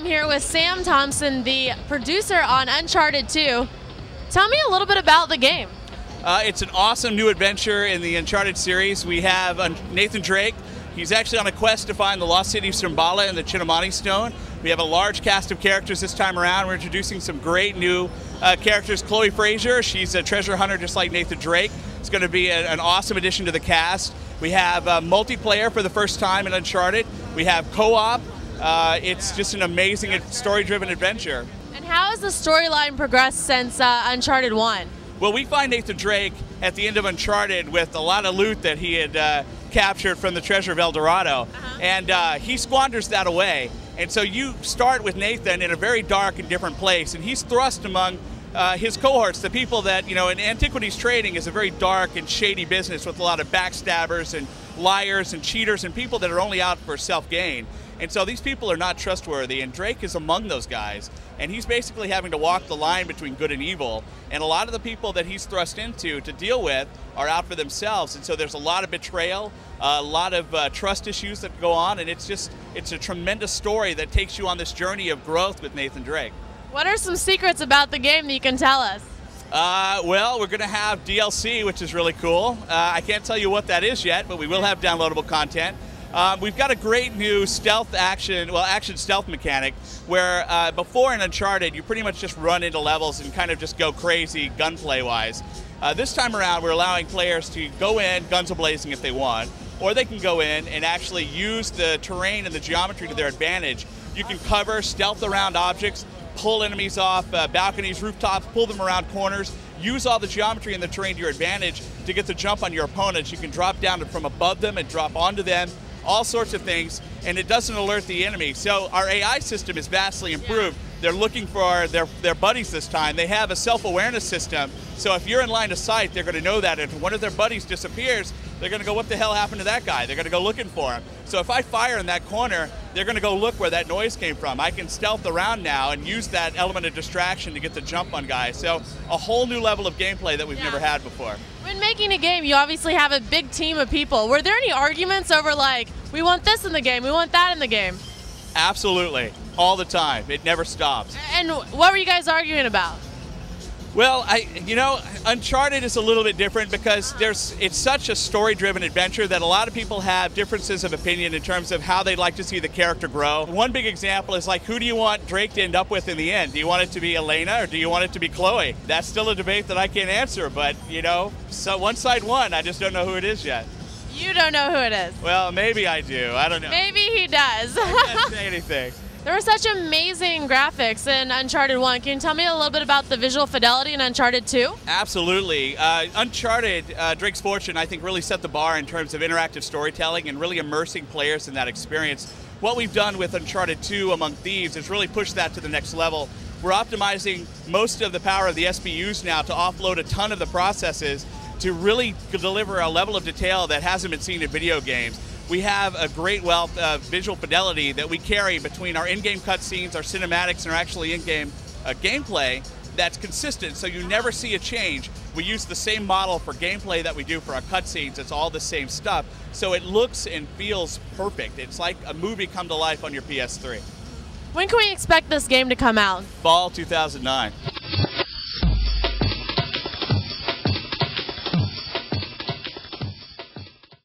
I'm here with Sam Thompson, the producer on Uncharted 2. Tell me a little bit about the game. It's an awesome new adventure in the Uncharted series. We have Nathan Drake. He's actually on a quest to find the lost city of Shambhala and the Chinamani Stone. We have a large cast of characters this time around. We're introducing some great new characters. Chloe Frazier, she's a treasure hunter just like Nathan Drake. It's going to be an awesome addition to the cast. We have multiplayer for the first time in Uncharted. We have co-op. It's just an amazing story-driven adventure. And how has the storyline progressed since Uncharted 1? Well, we find Nathan Drake at the end of Uncharted with a lot of loot that he had captured from the treasure of El Dorado, and he squanders that away. And so you start with Nathan in a very dark and different place, and he's thrust among his cohorts, the people that, you know, in antiquities trading is a very dark and shady business with a lot of backstabbers and liars and cheaters and people that are only out for self-gain. And so these people are not trustworthy, and Drake is among those guys. And he's basically having to walk the line between good and evil. And a lot of the people that he's thrust into to deal with are out for themselves. And so there's a lot of betrayal, a lot of trust issues that go on, and it's a tremendous story that takes you on this journey of growth with Nathan Drake. What are some secrets about the game that you can tell us? Well, we're going to have DLC, which is really cool. I can't tell you what that is yet, but we will have downloadable content. We've got a great new action stealth mechanic where before in Uncharted, you pretty much just run into levels and kind of just go crazy gunplay-wise. This time around, we're allowing players to go in guns a-blazing if they want, or they can go in and actually use the terrain and the geometry to their advantage. You can cover, stealth around objects, pull enemies off balconies, rooftops, pull them around corners, use all the geometry and the terrain to your advantage to get the jump on your opponents. You can drop down from above them and drop onto them, all sorts of things, and it doesn't alert the enemy. So our AI system is vastly improved. They're looking for their buddies this time. They have a self-awareness system, so if you're in line of sight, they're going to know that. If one of their buddies disappears, they're going to go, what the hell happened to that guy? They're going to go looking for him. So if I fire in that corner, they're going to go look where that noise came from. I can stealth around now and use that element of distraction to get the jump on guys. So a whole new level of gameplay that we've never had before. When making a game, you obviously have a big team of people. Were there any arguments over, like, we want this in the game, we want that in the game? Absolutely. All the time. It never stops. And what were you guys arguing about? Well, Uncharted is a little bit different because it's such a story-driven adventure that a lot of people have differences of opinion in terms of how they'd like to see the character grow. One big example is, like, who do you want Drake to end up with in the end? Do you want it to be Elena or do you want it to be Chloe? That's still a debate that I can't answer, but, you know, so one side won. I just don't know who it is yet. You don't know who it is? Well, maybe I do. I don't know. Maybe he does. I can't say anything. There were such amazing graphics in Uncharted 1. Can you tell me a little bit about the visual fidelity in Uncharted 2? Absolutely. Uncharted, Drake's Fortune, I think really set the bar in terms of interactive storytelling and really immersing players in that experience. What we've done with Uncharted 2 among Thieves is really push that to the next level. We're optimizing most of the power of the SPUs now to offload a ton of the processes to really deliver a level of detail that hasn't been seen in video games. We have a great wealth of visual fidelity that we carry between our in-game cutscenes, our cinematics, and our actually in-game gameplay that's consistent, so you never see a change. We use the same model for gameplay that we do for our cutscenes. It's all the same stuff, so it looks and feels perfect. It's like a movie come to life on your PS3. When can we expect this game to come out? Fall 2009.